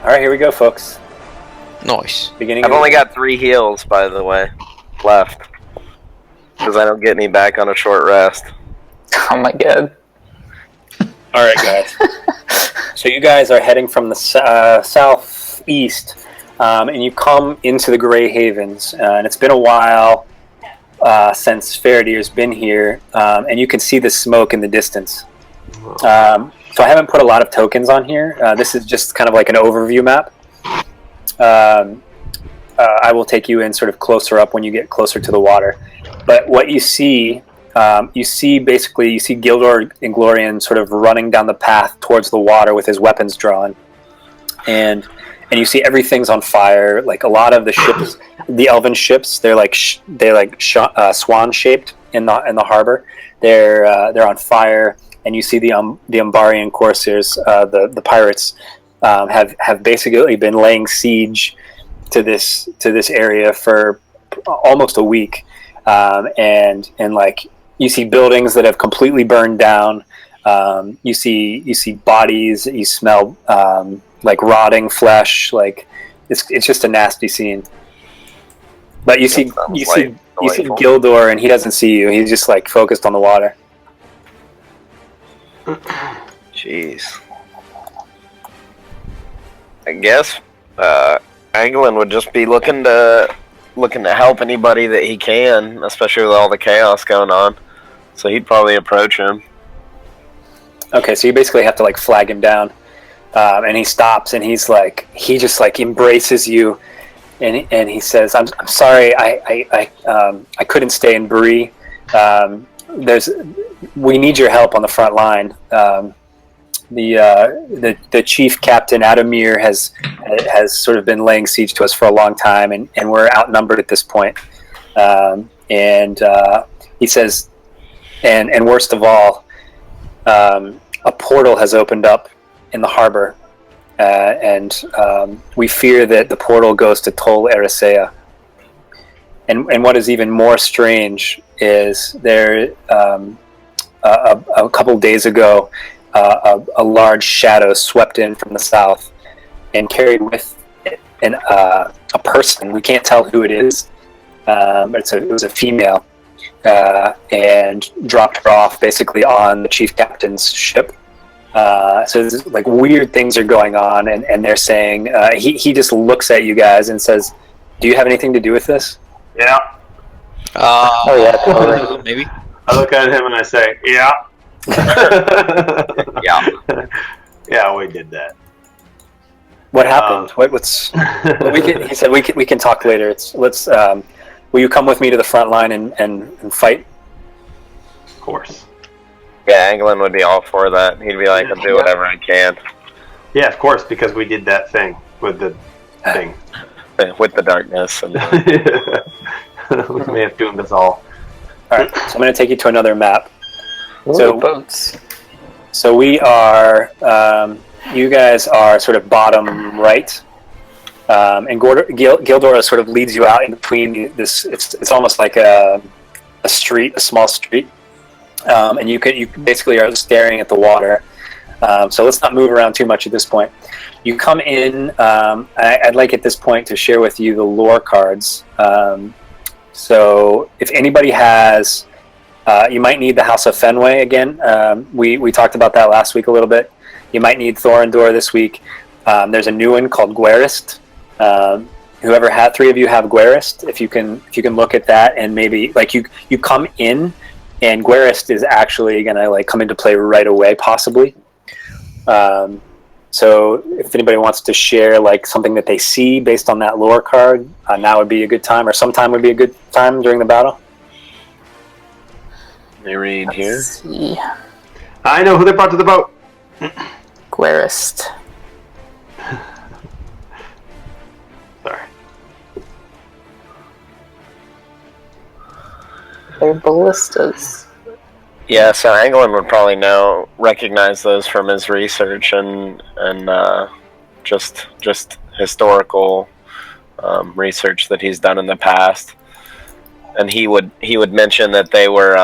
Alright, here we go, folks. Nice. Beginning. I've only got 3 heals, by the way, left. Because I don't get any back on a short rest. Oh my god. Alright, guys. So you guys are heading from the southeast, and you come into the Grey Havens. And it's been a while since Faradyr's been here, and you can see the smoke in the distance. So I haven't put a lot of tokens on here. This is just kind of like an overview map. I will take you in sort of closer up when you get closer to the water. But what you see Gildor Inglorian sort of running down the path towards the water with his weapons drawn, and you see everything's on fire. Like a lot of the ships, the elven ships, they're like swan shaped in the harbor. They're on fire, and you see the Umbarian corsairs, the pirates, have basically been laying siege to this area for almost a week, and like. You see buildings that have completely burned down. You see bodies. You smell like rotting flesh. Like it's just a nasty scene. But you see Gildor, and he doesn't see you. He's just like focused on the water. Jeez. I guess Anglin would just be looking to help anybody that he can, especially with all the chaos going on. So he'd probably approach him. Okay, so you basically have to like flag him down, and he stops, and he just like embraces you, and he says, "I'm sorry, I couldn't stay in Bree. We need your help on the front line. The chief captain Adamir has sort of been laying siege to us for a long time, and we're outnumbered at this point. He says, and worst of all, a portal has opened up in the harbor, and we fear that the portal goes to Tol Eressëa. And what is even more strange is there a couple days ago, a large shadow swept in from the south and carried with it a person. We can't tell who it is, but it was a female, and dropped her off basically on the chief captain's ship. So like weird things are going on, and they're saying he just looks at you guys and says, "Do you have anything to do with this?" Yeah. Oh yeah, totally. Maybe. I look at him and I say, "Yeah." Yeah. Yeah, we did that. What happened? He said we can talk later. Will you come with me to the front line and fight? Of course. Yeah, Anglin would be all for that. He'd be like, I'll do whatever I can. Yeah, of course, because we did that thing with the thing. With the darkness. And We may have doomed us all. Alright, so I'm going to take you to another map. So boats. So we are, you guys are sort of bottom right, and Gildor sort of leads you out in between this. It's almost like a small street, and you basically are staring at the water. So let's not move around too much at this point. You come in. I'd like at this point to share with you the lore cards. So if anybody has. You might need the House of Fenway again. We talked about that last week a little bit. You might need Thorondor this week. There's a new one called Guerist. Whoever had 3 of you have Guerist. If you can look at that, and maybe like you come in, and Guerist is actually gonna like come into play right away, possibly. So if anybody wants to share like something that they see based on that lore card, now would be a good time, or sometime would be a good time during the battle. Let me read here. See. I know who they brought to the boat. Guerist. Sorry. They're ballistas. Yeah, so Anglin would probably recognize those from his research and just historical research that he's done in the past. And he would mention that they were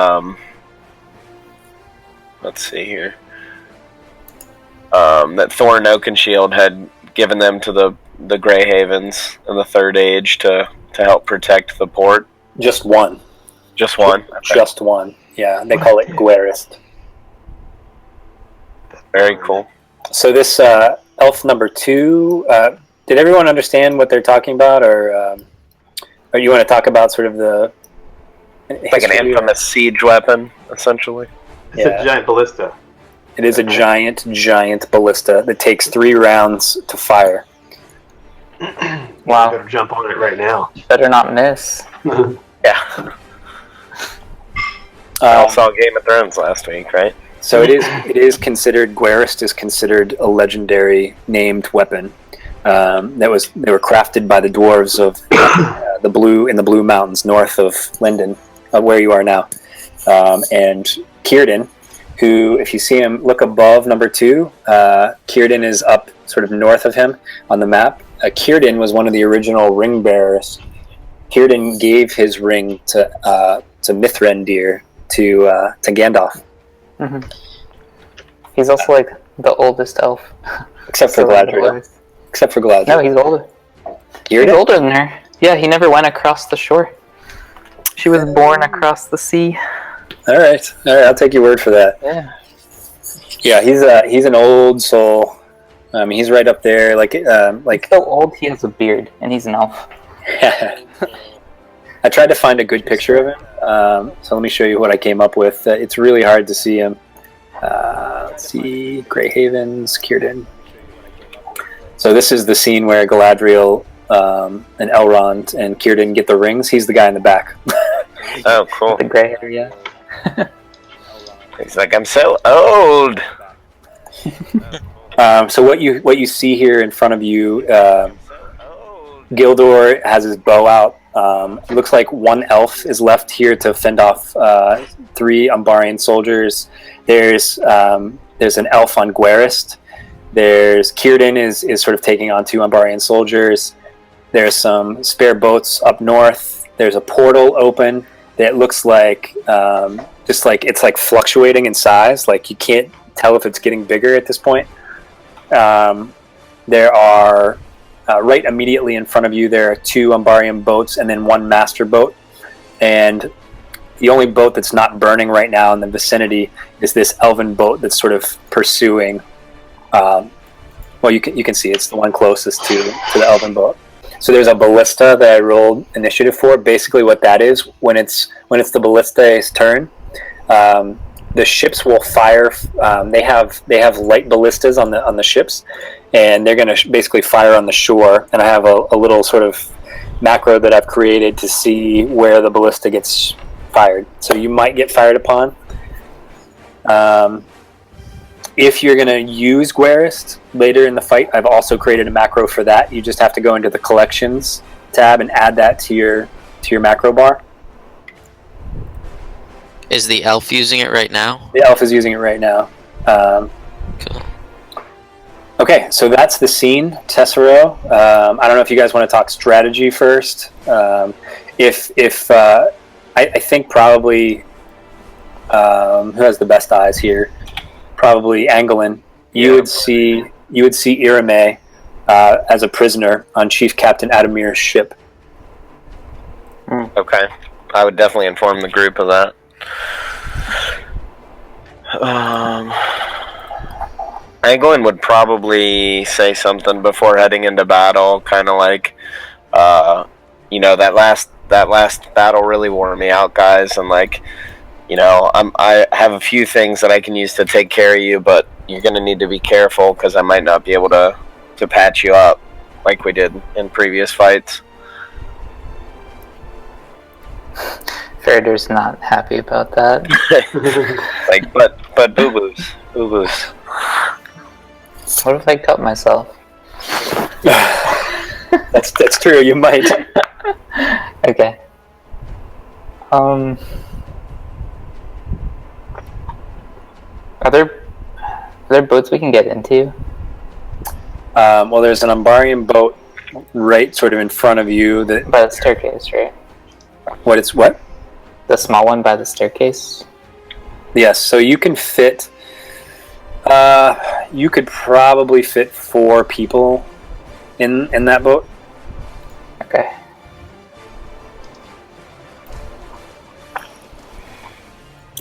let's see here. That Thorin Oakenshield had given them to the Grey Havens in the Third Age to help protect the port. Just one. Just one? Okay. Just one. Yeah, they call it Guerist. Very cool. So this elf number 2, did everyone understand what they're talking about, or you want to talk about sort of the like an infamous siege weapon, essentially? It's a giant ballista. It is a giant ballista that takes 3 rounds to fire. Wow. You better jump on it right now. Better not miss. Yeah. I saw Game of Thrones last week, right? So it is considered, Guerist is considered a legendary named weapon. They were crafted by the dwarves of the Blue Mountains north of Linden, where you are now. And Cîrdan, who, if you see him, look above number 2. Cîrdan is up sort of north of him on the map. Cîrdan was one of the original ring bearers. Cîrdan gave his ring to Mithrandir, to Gandalf. Mm-hmm. He's also like the oldest elf. Except for Galadriel. Except for Galadriel. No, he's older. Cîrdan? He's older than her. Yeah, he never went across the shore. She was born across the sea. All right, I'll take your word for that. Yeah. Yeah, he's an old soul. He's right up there, like He's so old he has a beard, and he's an elf. I tried to find a good picture of him, so let me show you what I came up with. It's really hard to see him. Let's see, Grey Havens, Cîrdan. So this is the scene where Galadriel and Elrond and Cîrdan get the rings. He's the guy in the back. Oh, cool. The gray hair, yeah. He's like, I'm so old. So what you see here in front of you, Gildor has his bow out. It looks like 1 elf is left here to fend off 3 Umbarian soldiers. There's an elf on Guerist. There's Cîrdan is sort of taking on 2 Umbarian soldiers. There's some spare boats up north. There's a portal open that looks like just like it's like fluctuating in size. Like you can't tell if it's getting bigger at this point. There are right immediately in front of you, there are 2 Umbarian boats and then 1 master boat. And the only boat that's not burning right now in the vicinity is this elven boat that's sort of pursuing. Well, you can see it's the one closest to the elven boat. So there's a ballista that I rolled initiative for. Basically, what that is, when it's the ballista's turn, the ships will fire. They have light ballistas on the ships, and they're going to basically fire on the shore. And I have a little sort of macro that I've created to see where the ballista gets fired. So you might get fired upon. If you're going to use Guerist later in the fight, I've also created a macro for that. You just have to go into the collections tab and add that to your macro bar. Is the elf using it right now? The elf is using it right now. Cool. Okay, so that's the scene, Tessero. I don't know if you guys want to talk strategy first. I think probably who has the best eyes here? Probably Angelin. You would see Irame as a prisoner on Chief Captain Adamir's ship. Okay. I would definitely inform the group of that. Angelin would probably say something before heading into battle, kind of like, that last battle really wore me out, guys, and like, I have a few things that I can use to take care of you, but you're going to need to be careful because I might not be able to patch you up like we did in previous fights. Farader's not happy about that. Like, but boo-boos. What if I cut myself? That's true, you might. Okay. Are there boats we can get into? Well, there's an Umbarian boat right sort of in front of you. By the staircase, right? What? The small one by the staircase? Yes, so you can fit... you could probably fit 4 people in that boat. Okay.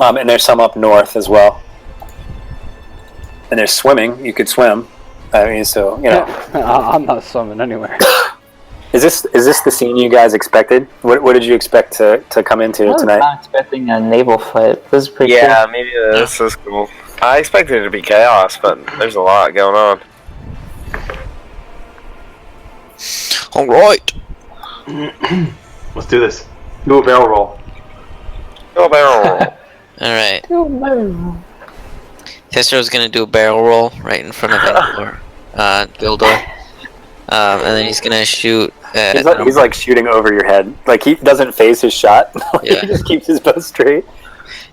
And there's some up north as well. And there's swimming. You could swim. I mean, so you know. I'm not swimming anywhere. Is this the scene you guys expected? What did you expect to come into I was tonight? not expecting a naval fight. This is pretty Yeah, maybe this is cool. I expected it to be chaos, but there's a lot going on. All right. Let's do this. Do a barrel roll. Go barrel. All right. cool. Tessero's gonna do a barrel roll right in front of Gildor. And then he's gonna shoot at... He's like shooting over your head. Like he doesn't phase his shot. Yeah. He just keeps his bow straight.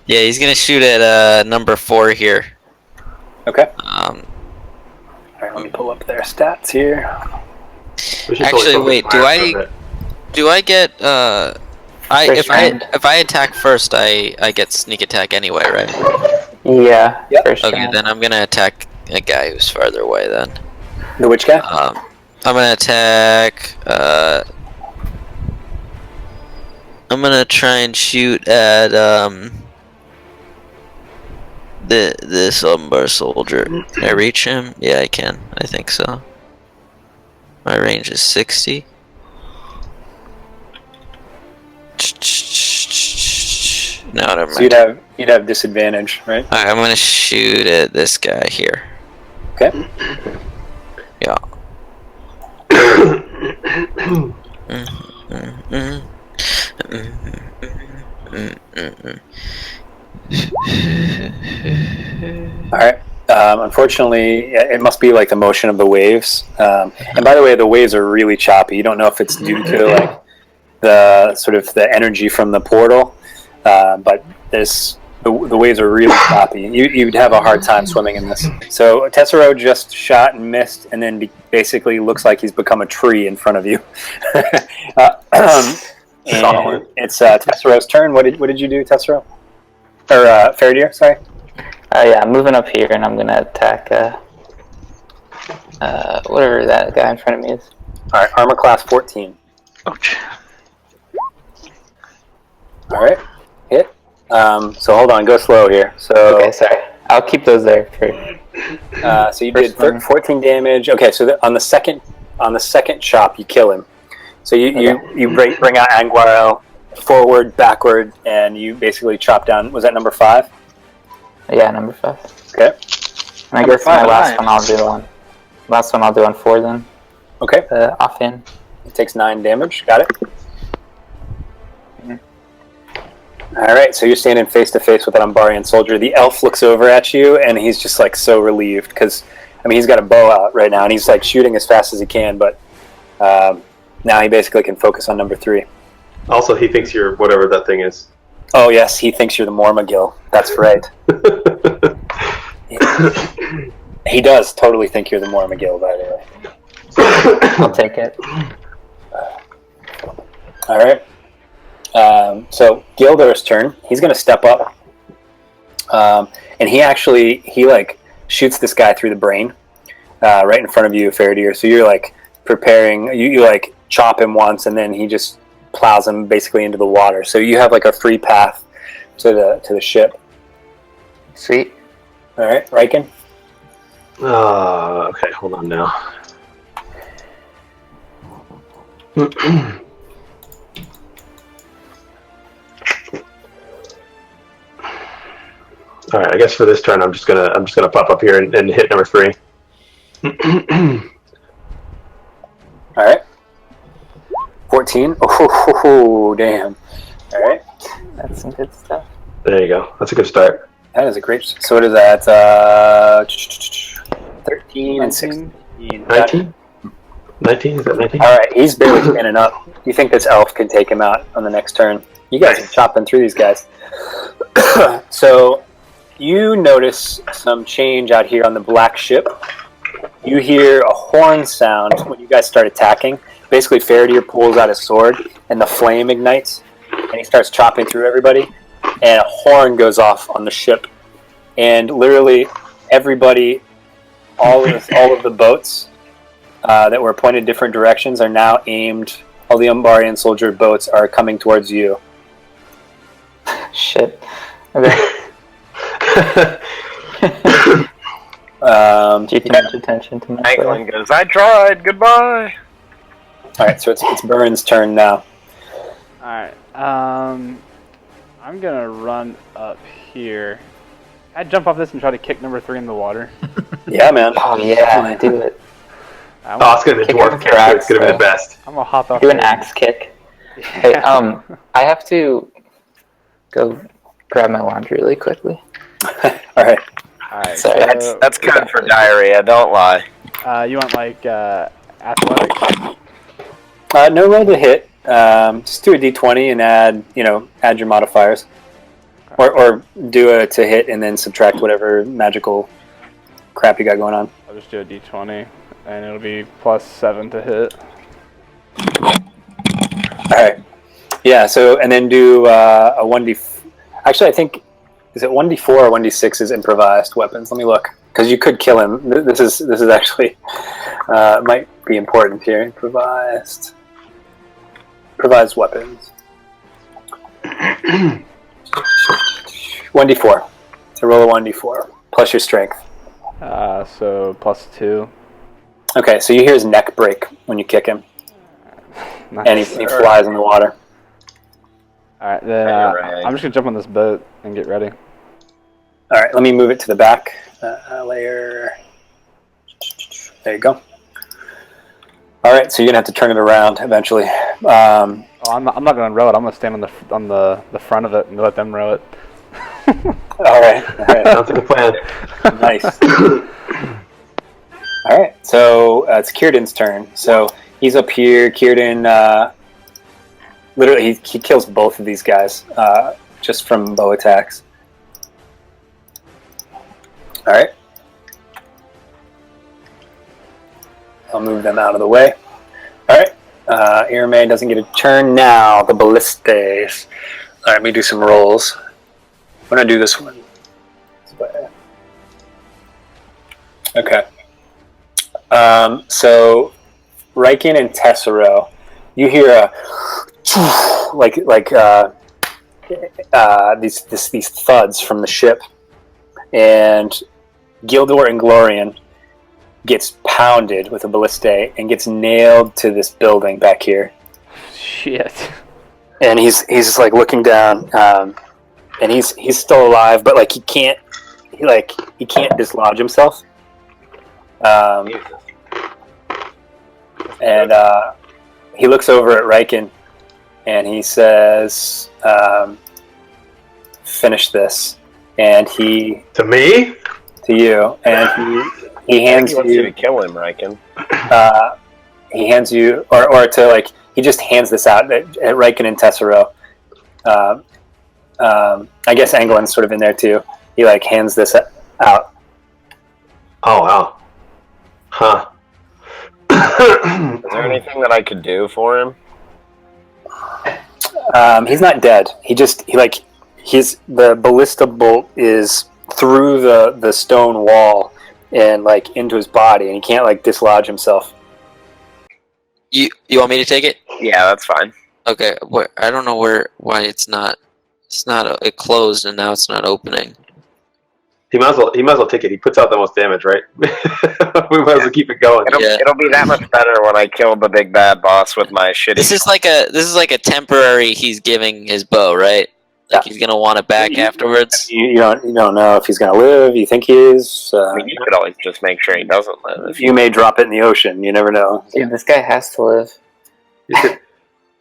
Yeah, he's gonna shoot at number 4 here. Okay. Um, Alright, let me pull up their stats here. We should Actually, totally wait, focus fire for a bit. do I get First round. if I attack first, I get sneak attack anyway, right? Yeah. Yep. First Okay, round. then I'm gonna attack a guy who's farther away. Then The which guy? I'm gonna attack. I'm gonna try and shoot at this Umbar soldier. Can I reach him? Yeah, I can. I think so. My range is 60. No, never So mind. you'd have disadvantage, right? Alright, I'm gonna shoot at this guy here. Okay. Yeah. Alright. Unfortunately, it must be like the motion of the waves. And by the way, the waves are really choppy. You don't know if it's due to like the sort of the energy from the portal, but the waves are really choppy. You'd have a hard time swimming in this. So Tessero just shot and missed, and then basically looks like he's become a tree in front of you. And it's Tessero's turn. What did you do, Tessero? Or Faradir, sorry. Yeah, I'm moving up here and I'm gonna attack whatever that guy in front of me is. Alright, armor class 14. Ouch. Alright, hit. So hold on, go slow here. So Okay, sorry. I'll keep those there for. so you did First one. 14 damage. Okay, so on the second chop, you kill him. So you bring out Anguaro forward, backward, and you basically chop down. Was that number 5? Yeah, number 5. Okay. And I guess my last one I'll do on. Last one I'll do on 4 then. Okay. Offhand. It takes 9 damage. Got it. All right, so you're standing face to face with an Umbarian soldier. The elf looks over at you, and he's just like so relieved because, I mean, he's got a bow out right now, and he's like shooting as fast as he can. But now he basically can focus on number 3. Also, he thinks you're whatever that thing is. Oh yes, he thinks you're the Mormagil. That's right. He does totally think you're the Mormagil, by the way. I'll take it. All right. So Gildor's turn. He's going to step up, and he like shoots this guy through the brain, right in front of you, Faradir. So you're like preparing. You like chop him once, and then he just plows him basically into the water. So you have like a free path to the ship. Sweet. All right, Riken. Okay, hold on now. All right, I guess for this turn, I'm just gonna pop up here and hit number 3. All right. 14. Oh, damn. All right. That's some good stuff. There you go. That's a good start. That is a great. So what is that? 13 and 16. 19? 19? Is that 19? All right, he's barely standing up. You think this elf can take him out on the next turn? You guys are chopping through these guys. So you notice some change out here on the black ship. You hear a horn sound when you guys start attacking. Basically, Faradir pulls out his sword, and the flame ignites, and he starts chopping through everybody. And a horn goes off on the ship, and literally everybody, all of the boats, that were pointed different directions are now aimed. All the Umbarian soldier boats are coming towards you. Shit. Okay. Pay too much attention to my Anglin goes, I tried, goodbye! Alright, so it's Burns' turn now. Alright, I'm gonna run up here. Can I jump off this and try to kick number 3 in the water? Yeah, man. Oh yeah, do it. Oh, it's gonna be a Kick dwarf him with kick. your So axe, it's gonna be the though. best. I'm gonna hop off. Do an there. axe kick. Hey, I have to go grab my laundry really quickly. Alright. Alright, Sorry, so, That's code for diarrhea, don't lie. you want like athletics? No roll to hit. Just do a d20 and add your modifiers. Or do a to hit and then subtract whatever magical crap you got going on. I'll just do a d20, and it'll be +7 to hit. Alright. Yeah, so, and then do a 1d... Actually, I think... Is it 1d4 or 1d6 is improvised weapons? Let me look. Because you could kill him. This is actually... might be important here. Improvised weapons. 1d4. So roll a 1d4. Plus your strength. So +2. Okay, so you hear his neck break when you kick him. Nice. And he flies in the water. Alright, then Alright. I'm just gonna jump on this boat and get ready. Alright, let me move it to the back layer. There you go. Alright, so you're gonna have to turn it around eventually. Oh, I'm not gonna row it. I'm gonna stand on the front of it and let them row it. Alright. Sounds like a plan. Nice. Alright, so it's Cîrdan's turn. So he's up here. Cîrdan, literally, he kills both of these guys just from bow attacks. Alright. I'll move them out of the way. Alright. Irame doesn't get a turn now. The ballistas. Alright, let me do some rolls. I'm going to do this one. Okay. So, Riken and Tessero, you hear a these thuds from the ship, and Gildor and Glorian gets pounded with a ballista and gets nailed to this building back here. Shit. And he's just like looking down, and he's still alive, but like he can't dislodge himself. And he looks over at Riken and he says, "Finish this." And he To me? to you, and he hands He wants you to you. kill him, Riken. He hands you, or to like he just hands this out at Riken and Tessero. I guess Anglin's sort of in there too. He like hands this out. Oh, wow. Huh. Is there anything that I could do for him? He's not dead. He's the ballista bolt is through the stone wall and like into his body, and he can't like dislodge himself. You want me to take it? Yeah, that's fine. Okay. I don't know why it's not. It closed and now it's not opening. He might as well take it. He puts out the most damage, right? We might as well keep it going. It'll be that much better when I kill the big bad boss with my shitty. This is like a temporary. He's giving his bow, right? Like he's gonna want it back afterwards. You don't know if he's gonna live. You think he is. I mean, you could always just make sure he doesn't live. You may drop it in the ocean. You never know. Dude, this guy has to live.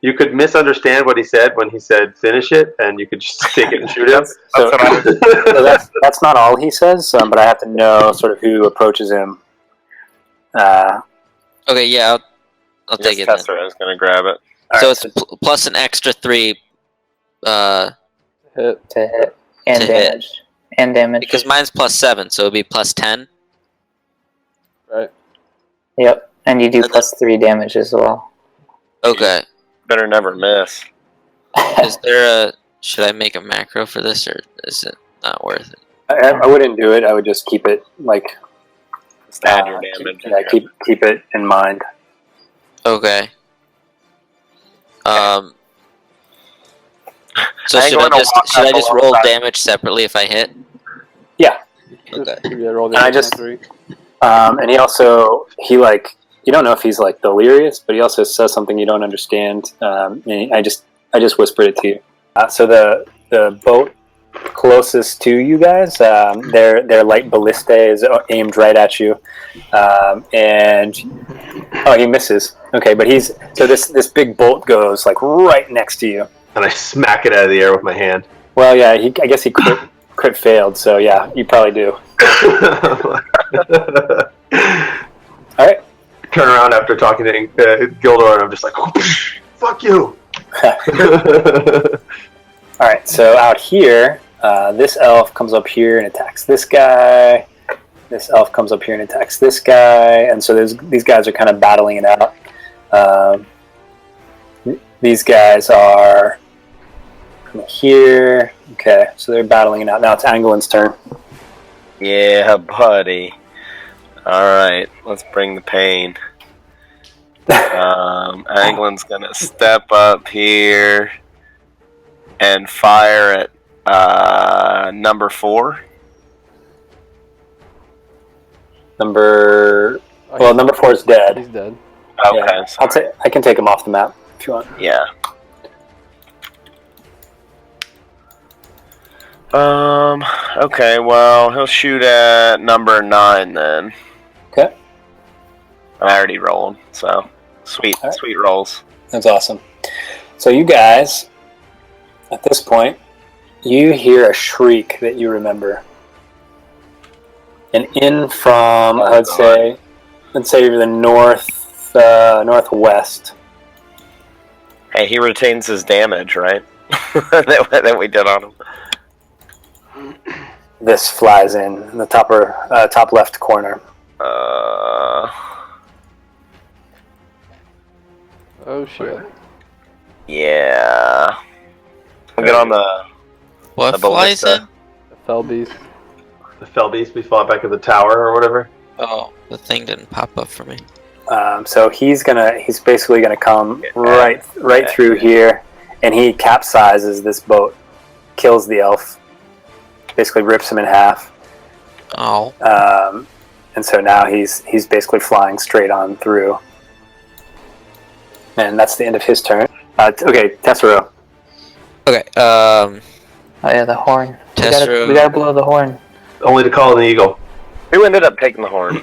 You could misunderstand what he said when he said finish it, and you could just take it and shoot him. So, so that's not all he says, but I have to know sort of who approaches him. Okay, yeah, I'll take it. Then. Tessera is gonna grab it. So it's plus an extra 3. Hit. To hit. And To hit. damage. And damage. Because mine's +7, so it'd be +10. Right. Yep. And you do +3 damage as well. Okay. Better never miss. Is there a? Should I make a macro for this, or is it not worth it? I wouldn't do it. I would just keep it like Add your damage. Yeah, keep it in mind. Okay. So I'm should going to walk I up just roll alongside- damage separately if I hit? Yeah. Okay. Yeah, roll And I damage just- on 3. And he like, you don't know if he's like delirious, but he also says something you don't understand. And I just whispered it to you. So the boat closest to you guys, their light ballista is aimed right at you, and he misses. Okay, but this big bolt goes like right next to you. And I smack it out of the air with my hand. Well, yeah, I guess he crit failed. So yeah, you probably do. All right. Turn around after talking to Gildor, and I'm just like, "Fuck you!" All right. So out here, this elf comes up here and attacks this guy. This elf comes up here and attacks this guy, and so these guys are kind of battling it out. These guys are here. Okay, so they're battling it out. Now it's Angelin's turn. Yeah, buddy. Alright, let's bring the pain. Anglin's gonna step up here and fire at number 4. Number 4 is dead. He's dead. Okay, Yeah, I can take him off the map if you want. yeah. Okay, well, he'll shoot at number 9 then. Okay. I already rolled, so sweet, All right. sweet rolls. That's awesome. So you guys, at this point, you hear a shriek that you remember. And in from, let's say the northwest. Hey, he retains his damage, right? that we did on him. This flies in the top left corner. Oh shit. Yeah. I'll get on the What The flies ballista. in? The fell beast. The fell beast, we fought back at the tower or whatever. Oh, the thing didn't pop up for me. So he's basically gonna come right through here, and he capsizes this boat, kills the elf, basically rips him in half. Oh. And so now he's basically flying straight on through. And that's the end of his turn. Okay, Tessero. Okay. Oh yeah, the horn. Tessero. We gotta blow the horn. Only to call an eagle. Who ended up taking the horn?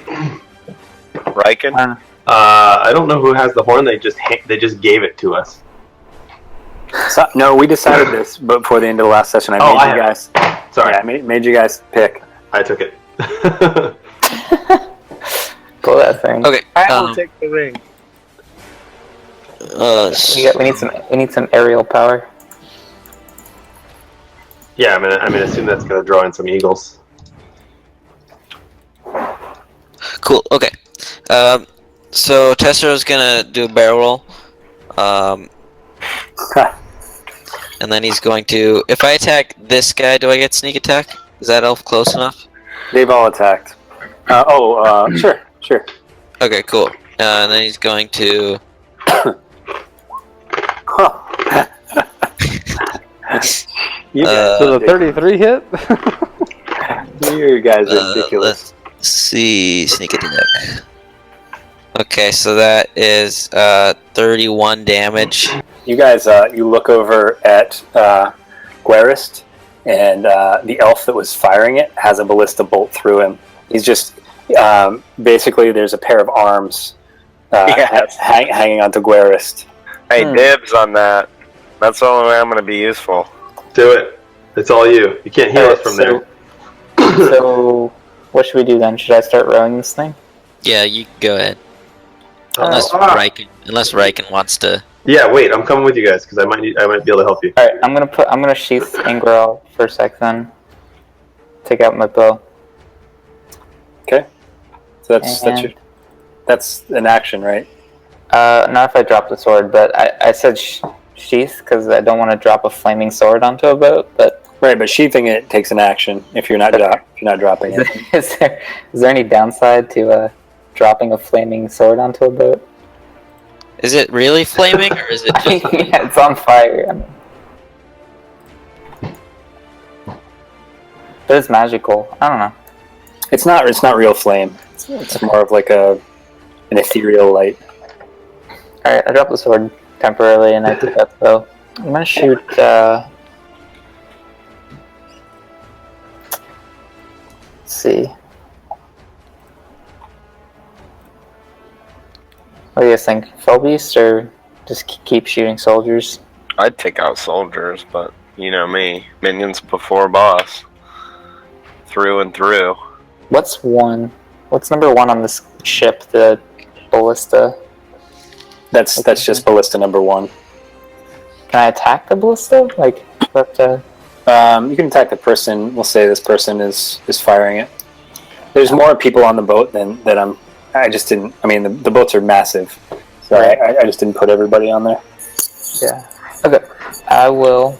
Riken? I don't know who has the horn. They just gave it to us. So, no, we decided this before the end of the last session. I made you guys. Sorry, Yeah, I made you guys pick. I took it. Blow that thing. Okay. I will take the ring. We need some aerial power. Yeah, I'm gonna assume that's gonna draw in some eagles. Cool. Okay. So Tessero's gonna do a barrel roll. And then he's going to. If I attack this guy, do I get sneak attack? Is that elf close enough? They've all attacked. Sure. Okay, cool. And then he's going to. Huh. You guys So are the 33 hit? You guys are ridiculous. Let's see. Sneak attack. Okay, so that is 31 damage. You guys, you look over at Guerist, and the elf that was firing it has a ballista bolt through him. He's just basically there's a pair of arms Yes. hanging onto Guerist. Hey, dibs on that. That's the only way I'm going to be useful. Do it. It's all you. You can't heal us from there. So, what should we do then? Should I start rowing this thing? Yeah, you go ahead. Unless Riken wants to. Yeah, wait. I'm coming with you guys because I might be able to help you. All right, I'm gonna sheath Ingral for a sec then. Take out my bow. Okay, so that's an action, right? Not if I drop the sword, but I said sheath because I don't want to drop a flaming sword onto a boat. But Right, but sheathing it takes an action if you're not dropping it. Is there any downside to dropping a flaming sword onto a boat? Is it really flaming, or is it just... Yeah, it's on fire. I mean. But it's magical. I don't know. It's not real flame. It's more of like an ethereal light. Alright, I dropped the sword temporarily and I took that bow. I'm gonna shoot let's see. What do you guys think? Fell beast or just keep shooting soldiers? I'd take out soldiers, but you know me. Minions before boss. Through and through. What's number 1 on this ship, the ballista? That's just ballista number 1. Can I attack the ballista? Like, you can attack the person. We'll say this person is firing it. There's more people on the boat than I just didn't. I mean, the boats are massive, so Right. I just didn't put everybody on there. Yeah. Okay. I will.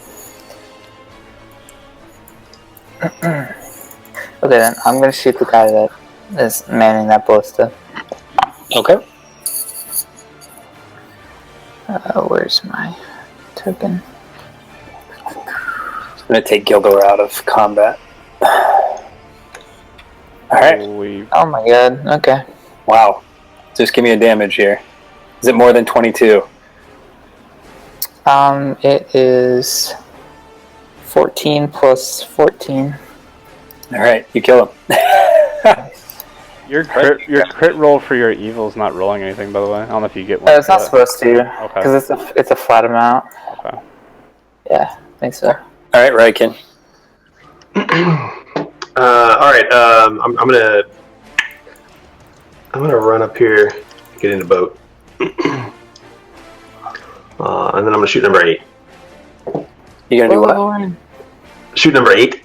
Okay, then I'm gonna shoot the guy that is manning that ballista. Okay. Where's my token? I'm gonna take Gildor out of combat. All right. Holy- Oh my god. Okay. Wow. Just give me a damage here. Is it more than 22? It is 14 plus 14. All right, you kill him. Your crit roll for your evil is not rolling anything, by the way. I don't know if you get one. It's not supposed to, Okay. because it's a flat amount. Okay. Yeah, I think so. All right, Ryken. All right. I'm gonna run up here, get in the boat, and then I'm gonna shoot number 8. You gonna do what? Shoot number 8.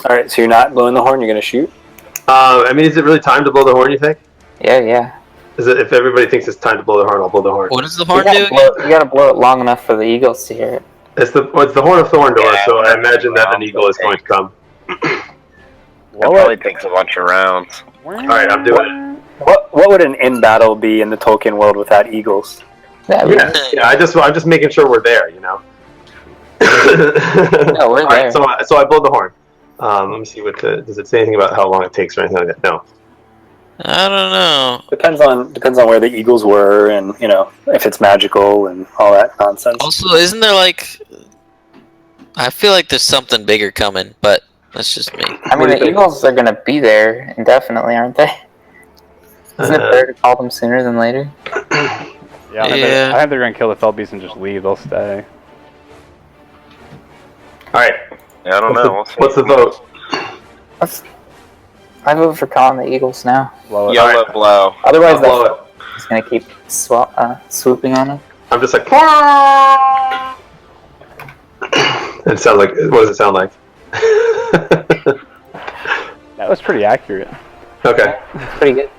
All right, so you're not blowing the horn. You're gonna shoot. I mean, is it really time to blow the horn? You think? Yeah. Is it? If everybody thinks it's time to blow the horn, I'll blow the horn. What does the You horn do? gotta blow it long enough for the eagles to hear it. It's the horn of Thorndor, Yeah, so I imagine that an eagle is going to come. It probably takes a bunch of rounds. All right, I'm doing What would an in battle be in the Tolkien world without eagles? Yeah, it. Yeah. I'm just making sure we're there. You know. No, we're All right, there. so I blow the horn. Let me see does it say anything about how long it takes or anything like that? No. I don't know. Depends on where the eagles were, and if it's magical and all that nonsense. Also, isn't there like... I feel like there's something bigger coming, but that's just me. I mean, the eagles are gonna be there indefinitely, aren't they? Isn't it better to call them sooner than later? Yeah, I think they're gonna kill the fell beast and just leave. They'll stay. All right. Yeah, I don't know. What's the vote? I vote for calling the eagles now. Blow it. Yellow blow. Otherwise, I'll blow that is gonna keep swooping on them. I'm just like. It sounds like. What does it sound like? That was pretty accurate. Okay. Pretty good.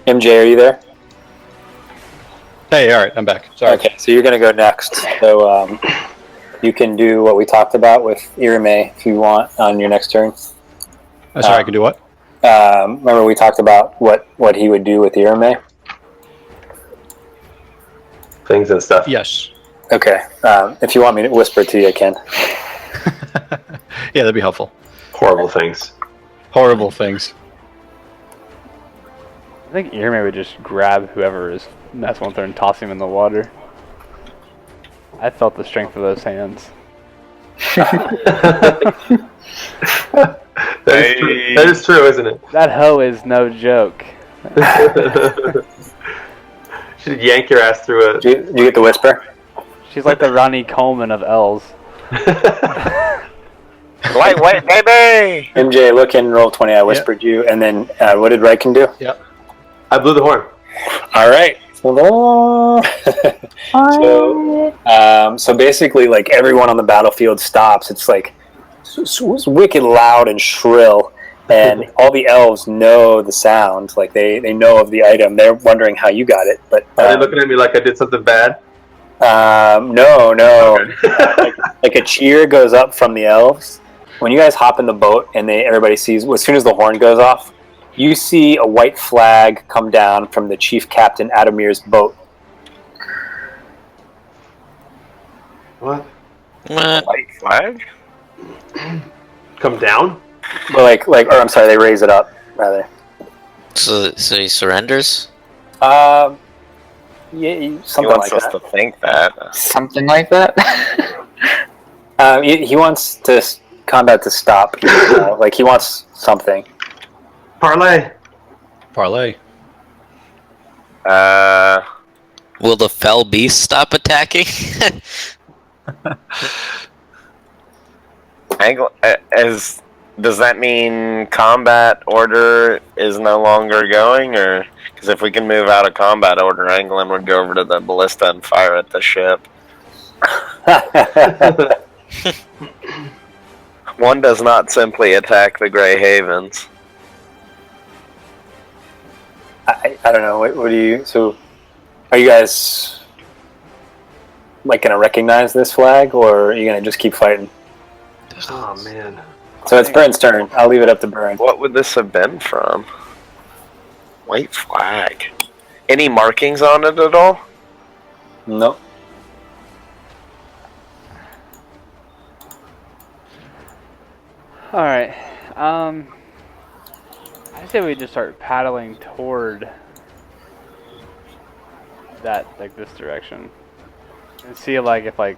MJ, are you there? Hey, all right, I'm back. Sorry. Okay, so you're gonna go next. So you can do what we talked about with Irame if you want on your next turn. Sorry, I can do what? Remember we talked about what he would do with Irame? Things and stuff. Yes. Okay. If you want me to whisper to you, I can. Yeah, that'd be helpful. Horrible things. Horrible things. I think Irme would just grab whoever is messing with her and toss him in the water. I felt the strength of those hands. That is true, isn't it? That hoe is no joke. Should yank your ass through a. Did you get the whisper? She's like the Ronnie Coleman of elves. Lightweight, baby! MJ, look and roll 20. I whispered you, and then what did Ryken do? Yep. I blew the horn. All right. So basically, like everyone on the battlefield stops. It's like it's wicked loud and shrill, and all the elves know the sound. Like they know of the item. They're wondering how you got it, but Are they looking at me like I did something bad? No. Okay. Like a cheer goes up from the elves. When you guys hop in the boat and everybody sees, as soon as the horn goes off, you see a white flag come down from the chief captain Adamir's boat. What? What? White flag? Come down? Well, or I'm sorry, they raise it up rather. So he surrenders? Yeah, He something wants like us that. to think that. Something like that. He wants combat to stop. Like he wants something. Parlay. Parlay. Will the fell beast stop attacking? Does that mean combat order is no longer going, or because if we can move out of combat order, Anglin would go over to the ballista and fire at the ship. One does not simply attack the Grey Havens. I don't know. What do you? So, are you guys like gonna recognize this flag, or are you gonna just keep fighting? Oh man. So it's Burns' turn. I'll leave it up to Burns. What would this have been from? White flag. Any markings on it at all? Nope. All right. I say we just start paddling toward that, like this direction, and see like if like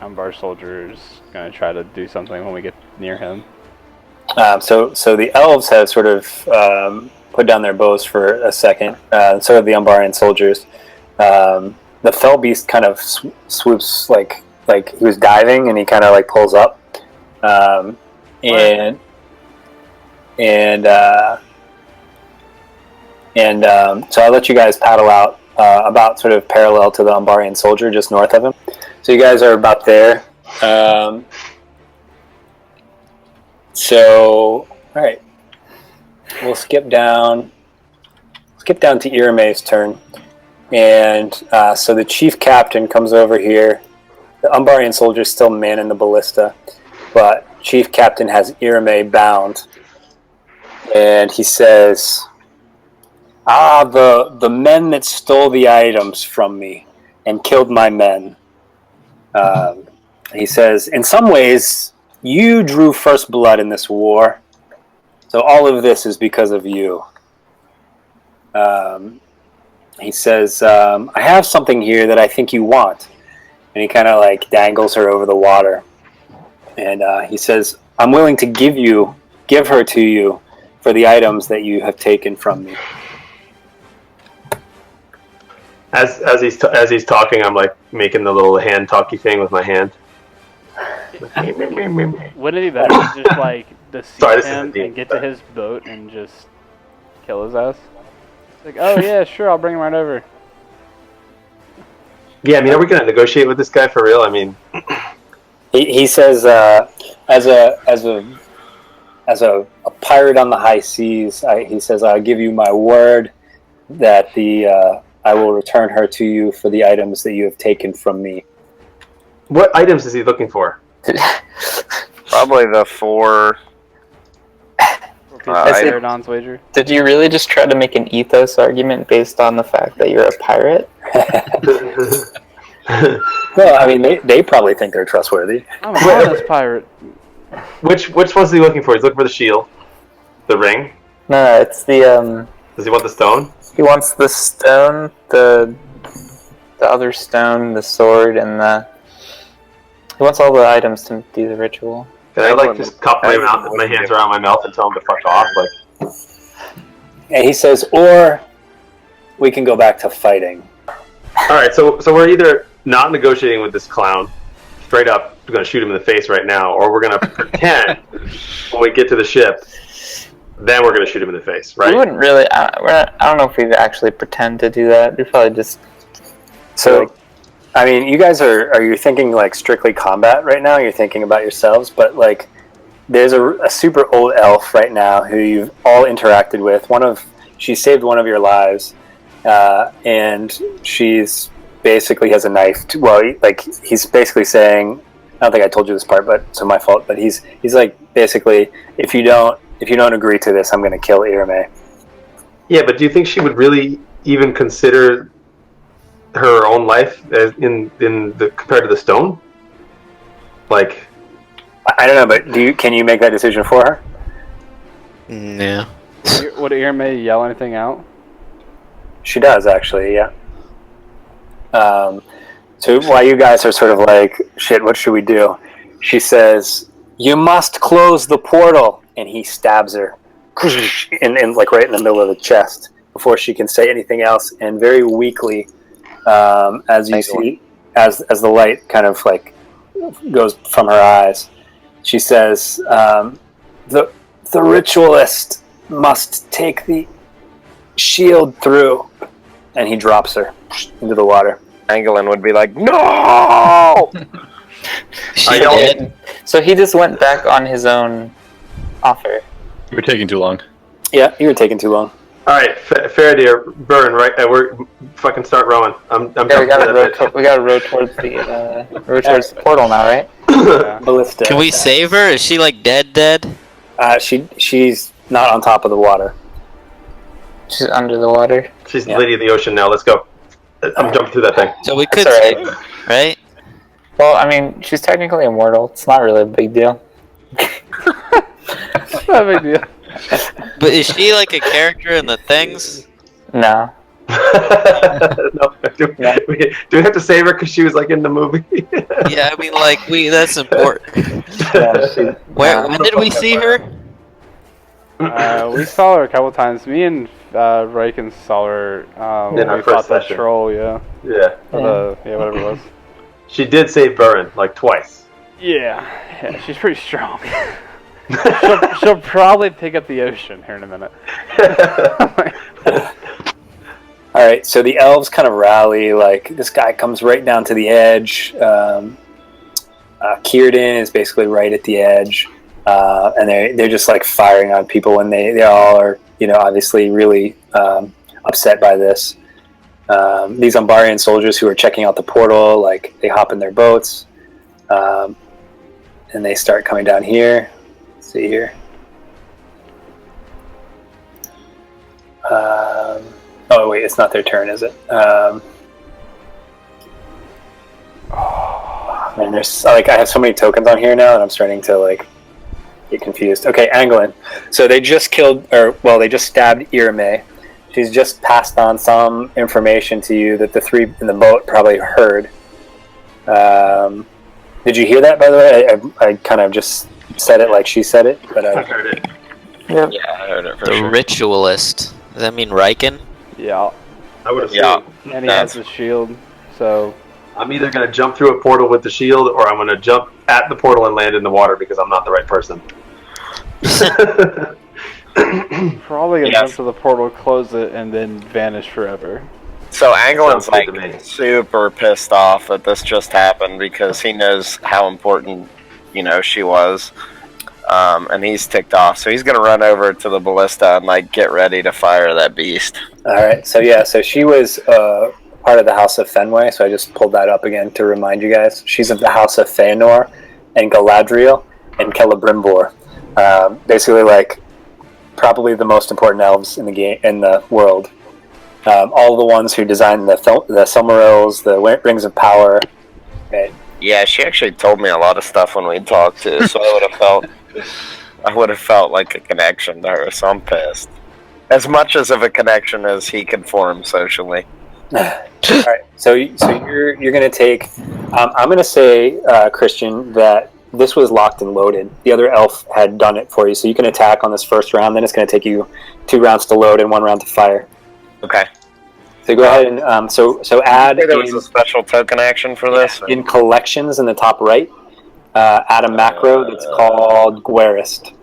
Umbar soldier is gonna try to do something when we get near him. So the elves have sort of put down their bows for a second. So have the Umbarian soldiers. The fell beast kind of swoops like he was diving, and he kind of like pulls up, and so I'll let you guys paddle out about sort of parallel to the Umbarian soldier, just north of him. So you guys are about there. So, all right, we'll skip down to Irame's turn, and so the chief captain comes over here. The Umbarian soldier's still manning the ballista, but chief captain has Irame bound, and he says, the men that stole the items from me and killed my men. He says, in some ways, you drew first blood in this war, so all of this is because of you. He says, I have something here that I think you want. And he kind of like dangles her over the water. And he says, I'm willing to give her to you for the items that you have taken from me. As he's talking, I'm like making the little hand talky thing with my hand. Wouldn't it be better to just like deceive him and get to his boat and just kill his ass? It's like, oh yeah, sure, I'll bring him right over. Yeah, I mean, are we gonna negotiate with this guy for real? I mean, he says, as a pirate on the high seas, he says, I'll give you my word that I will return her to you for the items that you have taken from me. what items is he looking for? Probably the 4. Cîrdan's wager. Did you really just try to make an ethos argument based on the fact that you're a pirate? Well, I mean, they probably think they're trustworthy. I'm a honest pirate. Which one's he looking for? He's looking for the shield, the ring. No, it's the Does he want the stone? He wants the stone, the other stone, the sword, and he wants all the items to do the ritual. Can I like just cup my mouth, my hands around my mouth, and tell him to fuck off? Like, And he says, or we can go back to fighting. all right, so we're either not negotiating with this clown, straight up, we're gonna shoot him in the face right now, or we're gonna pretend when we get to the ship, then we're gonna shoot him in the face, right? We wouldn't really. I don't know if we'd actually pretend to do that. We'd probably just. So, I mean, you guys are you thinking like strictly combat right now? You're thinking about yourselves, but like, there's a super old elf right now who you've all interacted with. She saved one of your lives, and she's basically has a knife. He's basically saying, I don't think I told you this part, but it's my fault. But he's like basically, if you don't agree to this, I'm going to kill Irme. Yeah, but do you think she would really even consider her own life as compared to the stone? Like, I don't know, but can you make that decision for her? Yeah. Would Irme yell anything out? She does, actually, yeah. So while you guys are sort of like, shit, what should we do? She says, you must close the portal. And he stabs her in like right in the middle of the chest before she can say anything else. And very weakly, as you see, as the light kind of like goes from her eyes, she says, the ritualist must take the shield through. And he drops her into the water. Angelin would be like, no! She did. So he just went back on his own offer. You were taking too long. Yeah, you were taking too long. all right, Faraday, burn right. We're fucking start rowing. I'm Yeah, we gotta row towards the portal now, right? Ballista. Can we save her? Is she like dead? She's not on top of the water. She's under the water. She's the lady of the ocean now. Let's go. I'm jumping through that thing. So we could That's all save her, right? Well, I mean, she's technically immortal. It's not really a big deal. It's not a big deal. But is she like a character in the things? No. No, do we have to save her because she was like in the movie? Yeah, I mean, like that's important. Yeah, When did we see her? We saw her a couple times. Me and Riken saw her when our we first fought that session. troll, yeah. Yeah. Whatever it was. She did save Burin like twice. Yeah, she's pretty strong. she'll probably pick up the ocean here in a minute. All right, so the elves kind of rally. Like this guy comes right down to the edge. Cîrdan is basically right at the edge, and they're just like firing on people when they all are obviously really upset by this. These Umbarian soldiers who are checking out the portal, like they hop in their boats, and they start coming down here. Let's see here. Oh wait, it's not their turn, is it? Man, there's I have so many tokens on here now, and I'm starting to like get confused. Okay, Anglin. So they just they just stabbed Irme. She's just passed on some information to you that the three in the boat probably heard. Did you hear that, by the way? I kind of just said it like she said it, but I heard it. Yep. Yeah, I heard it for The sure. ritualist. Does that mean Riken? Yeah, I would have Yeah. and he has the shield, so I'm either going to jump through a portal with the shield, or I'm going to jump at the portal and land in the water because I'm not the right person. probably gonna Yes. jump to the portal, close it, and then vanish forever. So Angelin's Sounds good to me. like super pissed off that this just happened because he knows how important, she was. And he's ticked off. So he's gonna run over to the ballista and like get ready to fire that beast. all right. So so she was part of the House of Fenway. So I just pulled that up again to remind you guys. She's of the House of Feanor and Galadriel and Celebrimbor. Basically, like probably the most important elves in the game in the world. All the ones who designed the Silmarils, the Rings of Power. Right. Yeah, she actually told me a lot of stuff when we talked to, so I would have felt like a connection to her. So I'm pissed. As much as of a connection as he could form socially. All right. So you're gonna take. I'm gonna say, Christian, that this was locked and loaded. The other elf had done it for you, so you can attack on this first round. Then it's gonna take you 2 rounds to load and 1 round to fire. Okay. So go ahead and so add There was a special token action for this. in collections in the top right. Add a macro that's called Guerist.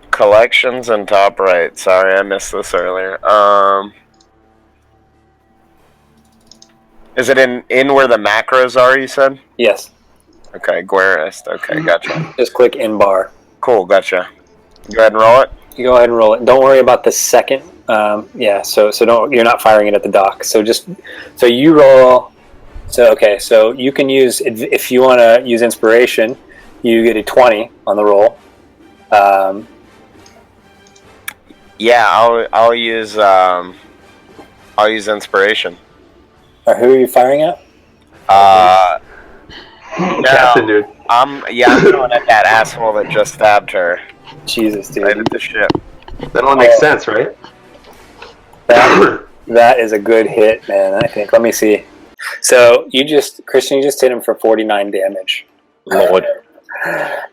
Collections and top right. Sorry, I missed this earlier. Is it in where the macros are? You said. Yes. Okay, Guerist. Okay, gotcha. Just click in bar. Cool, gotcha. Go ahead and roll it. You go ahead and roll it. Don't worry about the second Yeah. So don't. You're not firing it at the dock. So you roll. So okay. So you can use if you want to use inspiration, you get a 20 on the roll. Yeah, I'll use inspiration. Or who are you firing at? Captain, dude. I'm going at that asshole that just stabbed her. Jesus, dude. Right at the ship. That only makes sense, right? That is a good hit, man. I think. Let me see. So Christian, you just hit him for 49 damage. Lord.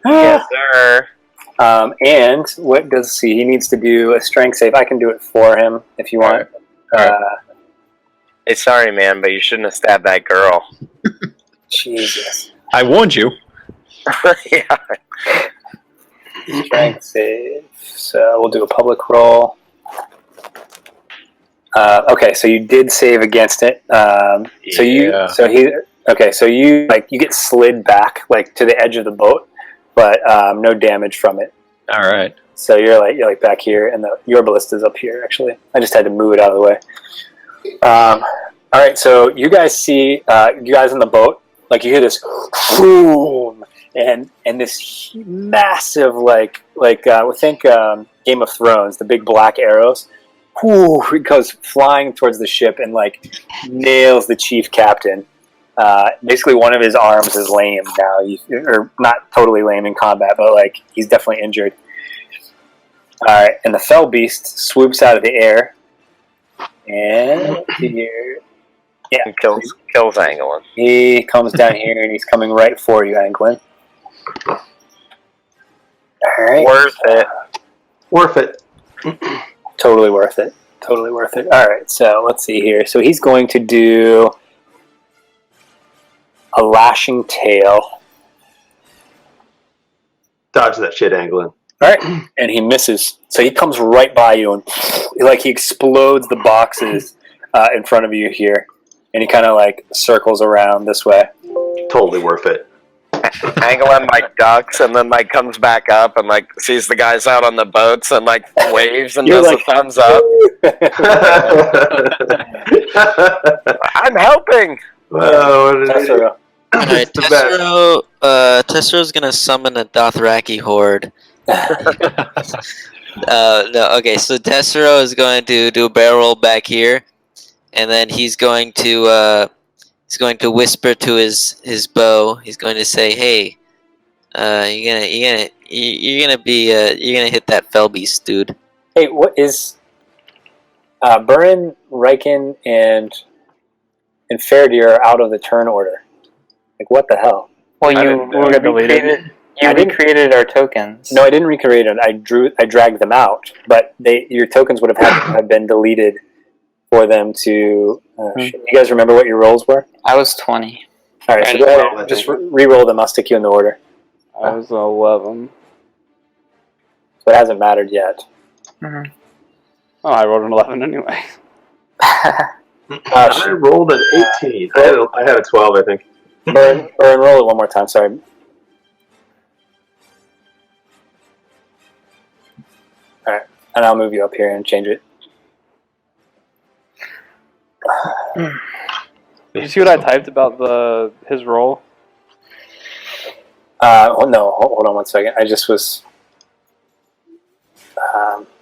Yes, sir. And what does he needs to do a strength save? I can do it for him if you want. All right. Hey, sorry, man, but you shouldn't have stabbed that girl. Jesus. I warned you. Yeah. Strength save. So we'll do a public roll. Okay, so you did save against it. So you get slid back like to the edge of the boat, but no damage from it. All right. So you're like back here, and your ballista's up here. Actually, I just had to move it out of the way. All right, so you guys see you guys in the boat. Like you hear this boom, and this massive think Game of Thrones, the big black arrows. Whoo, it goes flying towards the ship and like nails the chief captain. Basically, one of his arms is lame now, or not totally lame in combat, but like he's definitely injured. All right, and the fell beast swoops out of the air, and here, yeah, And kills Anglin. he comes down here and he's coming right for you, Anglin. All right, Worth it. totally worth it. Totally worth it. All right, so let's see here. So he's going to do a lashing tail. Dodge that shit, Anglin. All right, and he misses. So he comes right by you and like he explodes the boxes in front of you here, and he kind of like circles around this way. Totally worth it. Anglin like ducks and then like comes back up and like sees the guys out on the boats and like waves and You're does like, a thumbs up. I'm helping. Oh, what an idiot. Tessero. Alright, It's the best. Tessero's gonna summon a Dothraki horde. No, okay, so Tessero is going to do a barrel roll back here, and then he's going to whisper to his bow. He's going to say, "Hey, you're gonna hit that fell beast, dude." Hey, what is Burin, Riken, and Faradir are out of the turn order? Like, what the hell? Well, I you didn't know. Got deleted. recreated our tokens. No, I didn't recreate it. I dragged them out, but your tokens would have had to have been deleted for them to. You guys remember what your rolls were? I was 20. All right, so go ahead. Just re-roll them. I'll stick you in the order. I was 11. So it hasn't mattered yet. Mm-hmm. Oh, I rolled an 11 anyway. I rolled an 18. I had a 12, I think. Burn, roll it one more time. Sorry. All right, and I'll move you up here and change it. Did you see what I typed about his roll? No, hold on one second. I just was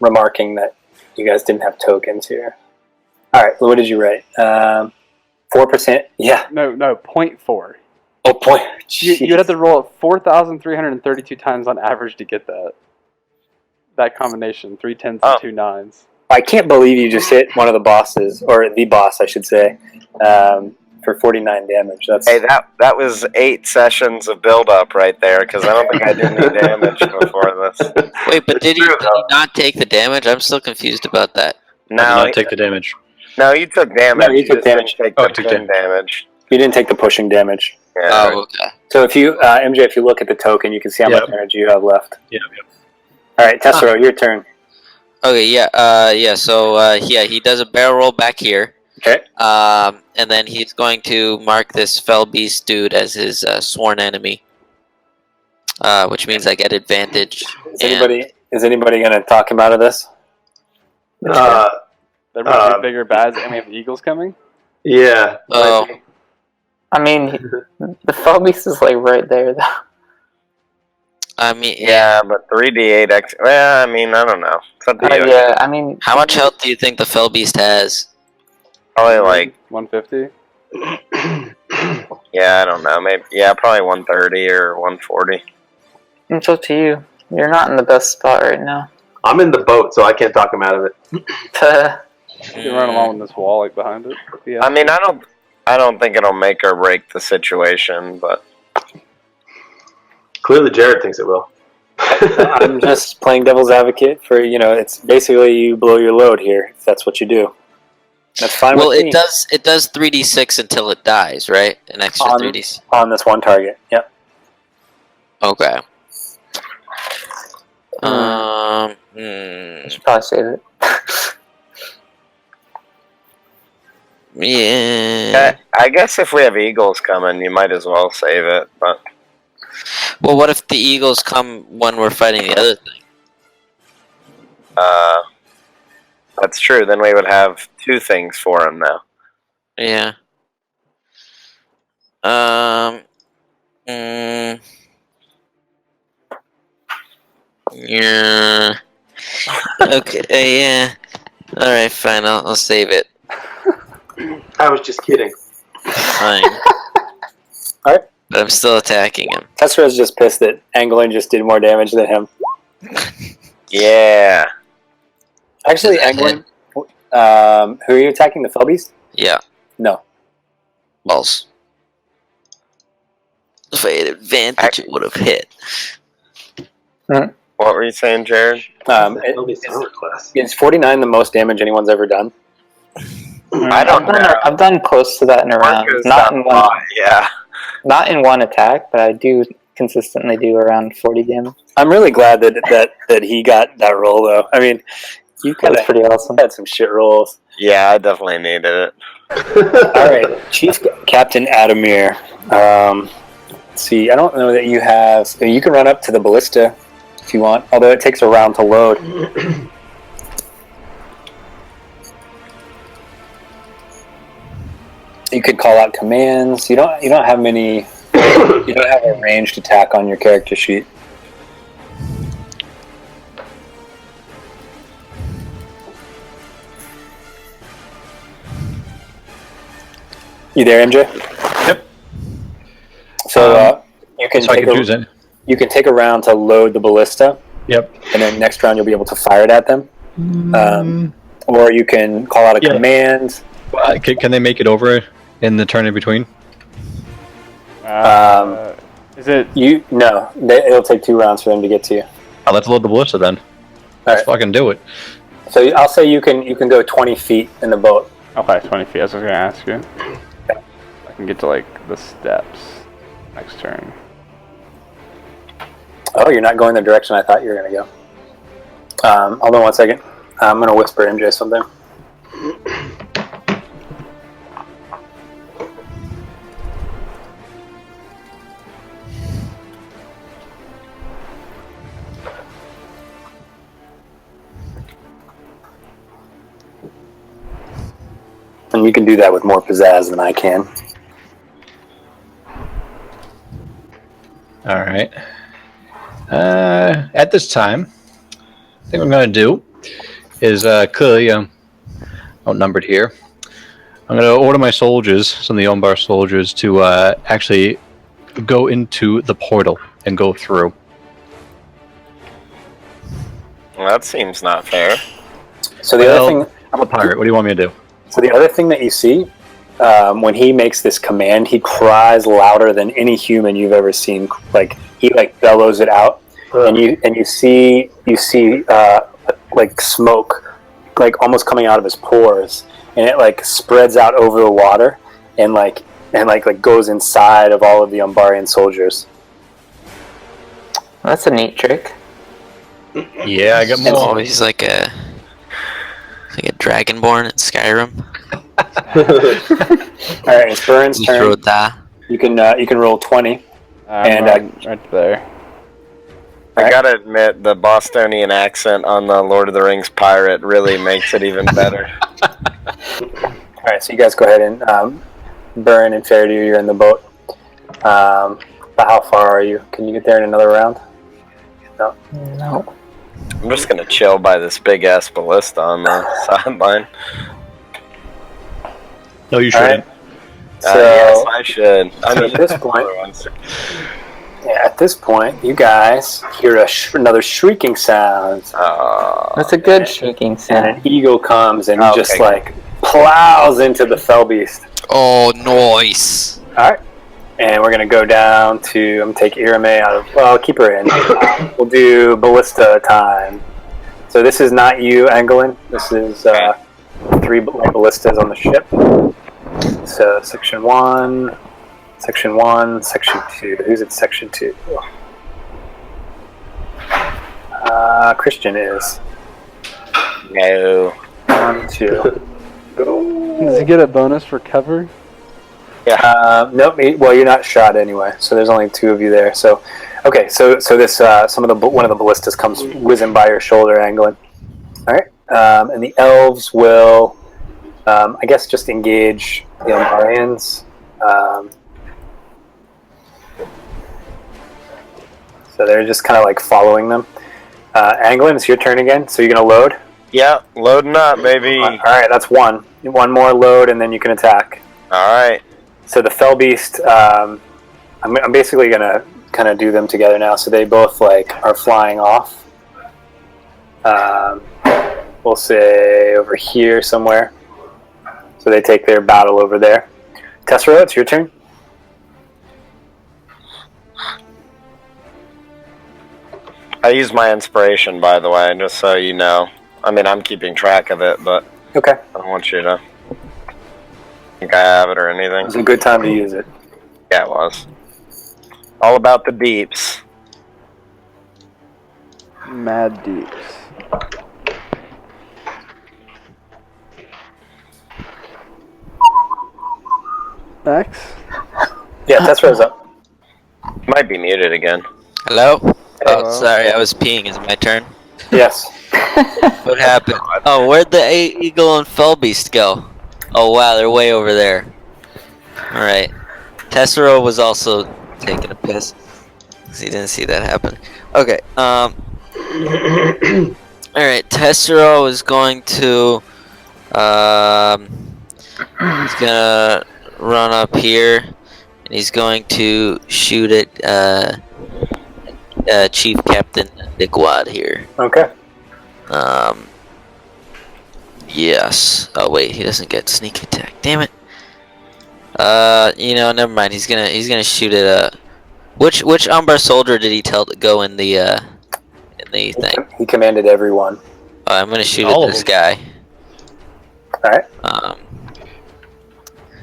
remarking that you guys didn't have tokens here. All right, what did you write? 4%? Yeah. No, 0.4. Oh, boy. You'd have to roll it 4,332 times on average to get that combination. 3 10s and 2 9s. I can't believe you just hit one of the bosses, or the boss, I should say, for 49 damage. Hey, that was 8 sessions of build up right there because I don't think I did any damage before this. Wait, but did he not take the damage? I'm still confused about that. I did not take the damage. No, you took damage. No, you took just didn't damage. Take Oh, the I took pin damage. You didn't take the pushing damage. Yeah. Oh, okay. So if you, MJ, if you look at the token, you can see how much energy you have left. Yep. All right, Tessero, your turn. Okay, so he does a barrel roll back here. Okay. And then he's going to mark this fell beast dude as his sworn enemy. Which means I get advantage. Is anybody going to talk him out of this? There might be bigger bads, and we have eagles coming. Yeah. Oh. I mean, the Phobos is like right there, though. I mean, Yeah, but 3d8 x. Well, I mean, I don't know. It's up to you. Yeah, I mean, How much health do you think the Felbeast has? Probably like 150. yeah, I don't know. Maybe probably 130 or 140. it's up to you. You're not in the best spot right now. I'm in the boat, so I can't talk him out of it. You can run along with this wall like behind it. Yeah. I mean, I don't think it'll make or break the situation, but Clearly, Jared thinks it will. I'm just playing devil's advocate for, it's basically you blow your load here, if that's what you do. That's fine Well, with me. it does 3d6 until it dies, right? An extra 3d6. On this one target, yep. Okay. You should probably save it. Yeah. I guess if we have eagles coming, you might as well save it. But Well, what if the eagles come when we're fighting the other thing? that's true. Then we would have two things for him now. Yeah. Yeah. Okay. Yeah. All right. Fine. I'll save it. I was just kidding. Fine. Alright. But I'm still attacking him. Tessera's just pissed that Anglin just did more damage than him. Yeah. Actually, Anglin, who are you attacking, the Felbeast? Yeah. No. Balls. If I had advantage, it would have hit. What were you saying, Jared? Is 49 the most damage anyone's ever done? I don't know. I've done close to that in a round. Marco's Not done in one. a lot, yeah. Not in one attack, but I do consistently do around 40 damage. I'm really glad that he got that roll, though. I mean, you could That's have pretty awesome. had some shit rolls. Yeah, I definitely needed it. All right, Chief Captain Adamir. Let's see, I don't know that you have. You can run up to the ballista if you want, although it takes a round to load. You could call out commands. You don't have many. You don't have a ranged attack on your character sheet. You there, MJ? Yep. So you can So I can choose it. you can take a round to load the ballista, Yep. and then next round you'll be able to fire it at them. Or you can call out a command. Can they make it over in the turn in between? Is it? No, it'll take 2 rounds for them to get to you. Oh, let's load the ballista then. Let's fucking do it. So I'll say you can go 20 feet in the boat. Okay, 20 feet. I was going to ask you. I can get to like the steps next turn. Oh, you're not going the direction I thought you were going to go. Hold on 1 second. I'm going to whisper MJ something. And you can do that with more pizzazz than I can. All right. At this time, I think what I'm going to do is clearly outnumbered here. I'm going to order my soldiers, some of the Umbar soldiers, to actually go into the portal and go through. Well, that seems not fair. So the other thing, I'm a pirate. What do you want me to do? So the other thing that you see, when he makes this command, he cries louder than any human you've ever seen. Like he bellows it out, and you see like smoke, like almost coming out of his pores, and it like spreads out over the water, and goes inside of all of the Umbarian soldiers. That's a neat trick. Yeah, I got more. Oh, he's like a dragonborn in Skyrim. All right, it's Burns' turn. Rodha. You can roll 20. And right there. I gotta admit, the Bostonian accent on the Lord of the Rings pirate really makes it even better. Alright, so you guys go ahead and Burn and Faraday, you're in the boat. But how far are you? Can you get there in another round? No. No. I'm just gonna chill by this big ass ballista on the sideline. No, you Alright. shouldn't. So, Yes, I should. I so mean, at this point, at this point, you guys hear another shrieking sound, That's a good shaking and sound. an eagle comes and Okay. just like plows into the fell beast. Oh, nice. All right, and we're gonna go down to. I'm gonna take Irame out of. Well, I'll keep her in. We'll do ballista time. So this is not you, Anglin. This is 3 ballistas on the ship. So section 1, section 1, section 2. Who's at section 2? Christian is. no. 1, 2. Does he get a bonus for cover? Nope. Well, you're not shot anyway, so there's only 2 of you there. So, okay. So this one of the ballistas comes whizzing by your shoulder, Anglin. All right. And the elves will, I guess, just engage the Umbarians. So they're just kind of like following them. Anglin, it's your turn again. So you're gonna load. Yeah, loading up, baby. All right, that's 1. 1 more load, and then you can attack. All right. So the fell beast, I'm basically gonna kind of do them together now. So they both like are flying off. We'll say over here somewhere. So they take their battle over there. Tessero, it's your turn. I use my inspiration, by the way, just so you know. I mean, I'm keeping track of it, but Okay, I don't want you to think I have it or anything. it's a good time to use it. Yeah, it was. All about the deeps. Mad deeps. X? Yeah, Tessero's up. Might be muted again. Hello? Oh, Hello. sorry, I was peeing. Is it my turn? Yes. What happened? Oh, where'd the eagle and fell beast go? Oh wow, they're way over there. Alright. Tessero was also taking a piss. 'Cause he didn't see that happen. Okay, alright, Tessero is going to he's gonna run up here and he's going to shoot at Chief Captain Digwad here. Okay. Yes. Oh wait, he doesn't get sneak attack. Damn it. Never mind. He's gonna shoot at which Umbar soldier did he tell to go in the thing? He commanded everyone. I'm gonna shoot All at of this them. guy. All right.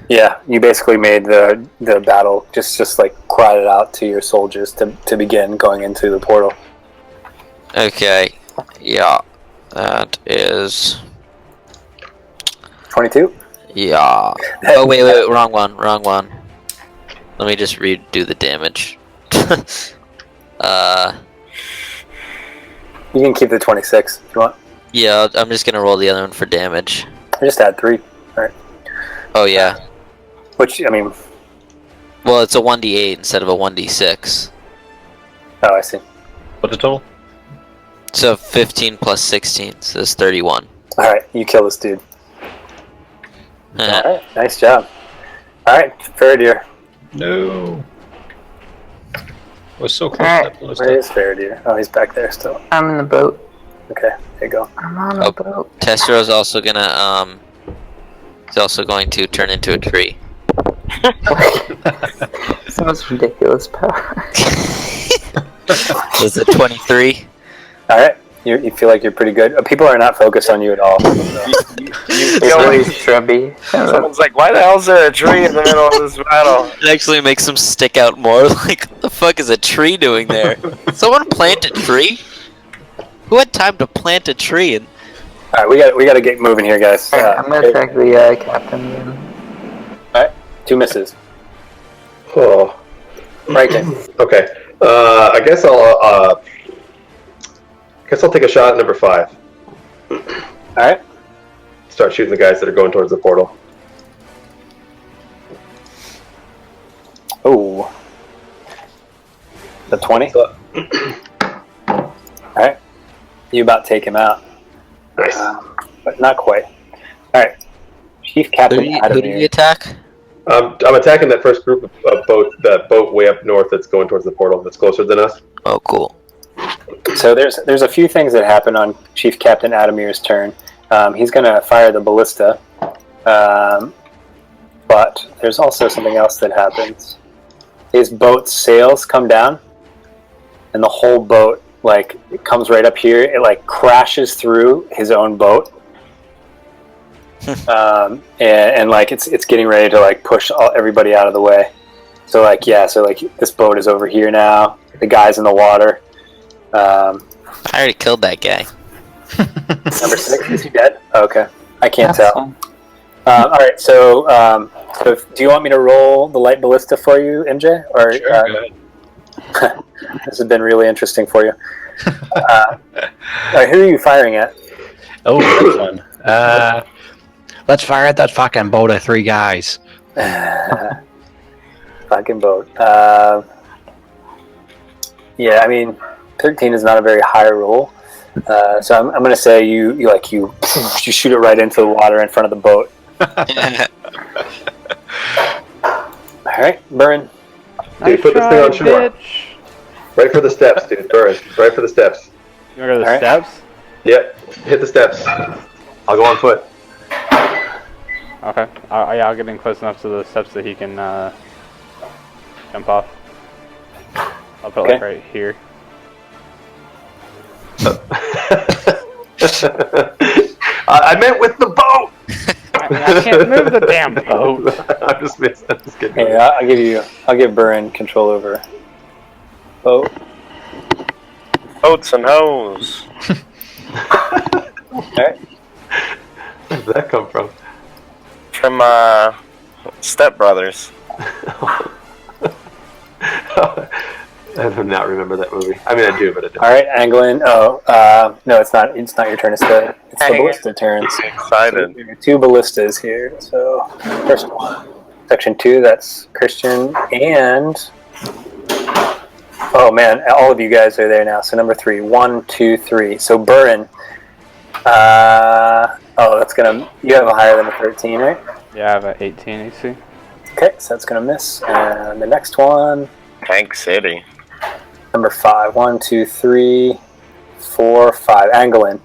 Yeah, you basically made the battle just like cried it out to your soldiers to begin going into the portal. Okay. Yeah. That is. 22. Yeah. Oh wait, wrong one. Let me just redo the damage. You can keep the 26 if you want. Yeah, I'm just gonna roll the other one for damage. I just add 3. All right. Oh yeah. Which I mean, Well, it's a 1d8 instead of a 1d6. oh, I see. What's the total? So 15 plus 16, so it's 31. All right, you kill this dude. All right, nice job. All right, Faraday. No. Was so close. Alright, to that ballista. Where is Faraday? Oh, he's back there still. I'm in the boat. Okay, there you go. I'm on Oh. a boat. Tessero's also gonna he's also going to turn into a tree. Sounds ridiculous power. Was it 23? All right, you feel like you're pretty good. People are not focused on you at all. It's always shrubby. Someone's like, why the hell is there a tree in the middle of this battle? It actually makes them stick out more. Like, what the fuck is a tree doing there? Someone plant a tree? Who had time to plant a tree? And All right, we got to get moving here, guys. Alright, I'm gonna attack the captain again. All right, 2 misses. Oh. Right there. Okay. I guess I'll take a shot at number 5. All right. start shooting the guys that are going towards the portal. Oh. The 20? So, Alright. You about take him out. nice. But not quite. Alright. Chief Who Captain do you Adamir. attack? I'm attacking that first group of boat, that boat way up north that's going towards the portal that's closer than us. Oh, cool. So there's a few things that happen on Chief Captain Adamir's turn. He's going to fire the ballista. But there's also something else that happens. His boat's sails come down, and the whole boat, like, it comes right up here. It, like, crashes through his own boat. And like, it's getting ready to, like, push everybody out of the way. So, like, yeah, so, like, this boat is over here now. The guy's in the water. I already killed that guy. Number 6, is he dead? Oh, okay. I can't That's tell. fine. Alright, so do you want me to roll the light ballista for you, MJ? Or Sure, go ahead. this has been really interesting for you. Alright, who are you firing at? Oh, that's fun. Let's fire at that fucking boat of 3 guys. Fucking boat. Yeah, I mean, 13 is not a very high roll. So I'm going to say you shoot it right into the water in front of the boat. Alright, burn. Dude, put this thing on shore. Bitch. Right for the steps, dude. Burn. Right for the steps. You wanna go to the Alright. steps? Yep. Hit the steps. I'll go on foot. Okay. Yeah, I'll get in close enough to the steps that he can jump off. I'll put like right here. I meant with the boat. I can't move the damn boat. I'm just kidding. Hey, I'll give Burren control over boat. Boats and hoes. Alright. Where did that come from? From Step Brothers. I do not remember that movie. I mean, I do, but I don't. Alright, Anglin. Oh, no, it's not your turn. It's the ballista turns. Excited. There are 2 ballistas here. So, first one. Section 2, that's Christian. And, oh man, all of you guys are there now. So number 3. 1, 2, 3. So Burren. That's gonna, you have a higher than a 13, right? Yeah, I have an 18 AC. Okay, so that's gonna miss. And the next one, Tank City. number 5. 1, 2, 3, 4, 5. Anglin.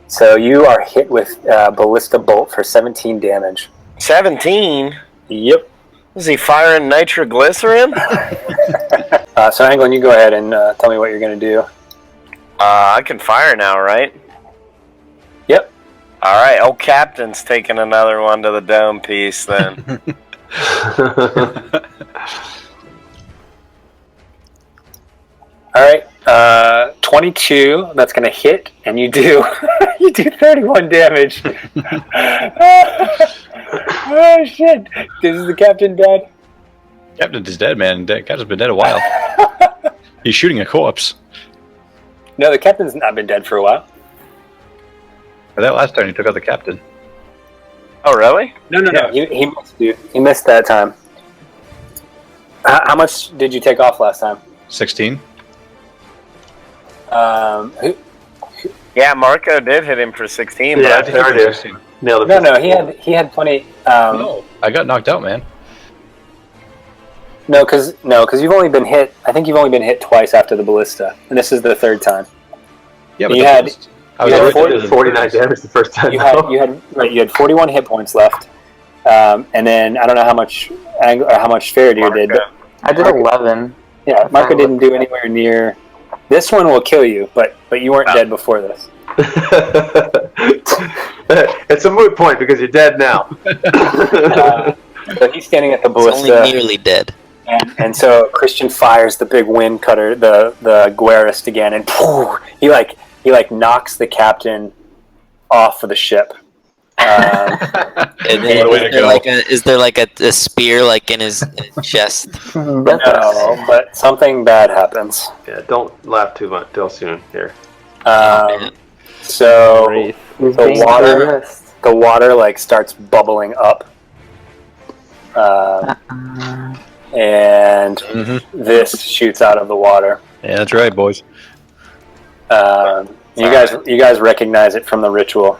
So you are hit with ballista bolt for 17 damage. 17? Yep. Is he firing nitroglycerin? So Anglin, you go ahead and tell me what you're gonna do. I can fire now, right? Yep. Alright, old Captain's taking another one to the dome piece then. Alright, 22, that's gonna hit, and you do you do 31 damage. Oh shit! Is the captain dead? Captain is dead, man. Captain's been dead a while. He's shooting a corpse. No, the captain's not been dead for a while. For that last turn, he took out the captain. Oh, really? No. He missed you. He missed that time. How much did you take off last time? 16. Yeah, Marco did hit him for 16, Yeah, I but think I did. Nailed it. No, he had plenty. No, I got knocked out, man. No, because you've only been hit. I think you've only been hit twice after the ballista, and this is the 3rd time. Yeah, but You the had- first- I you was had already 40, dead in 49 damage the first time. You had 41 hit points left, and then I don't know how much Faradir did, but I did 11. yeah, Marco didn't do anywhere near. This one will kill you, but you weren't dead before this. It's a moot point because you're dead now. So he's standing at the It's only ballista, nearly dead. and so Christian fires the big wind cutter, the Guerist again, and he knocks the captain off of the ship. And then, Way to go. is there like a spear like in his chest? No, but something bad happens. Yeah, don't laugh too soon here. Man. So Wraith. He's the being water, possessed. the water like starts bubbling up, and this shoots out of the water. Yeah, that's right, boys. You guys recognize it from the ritual.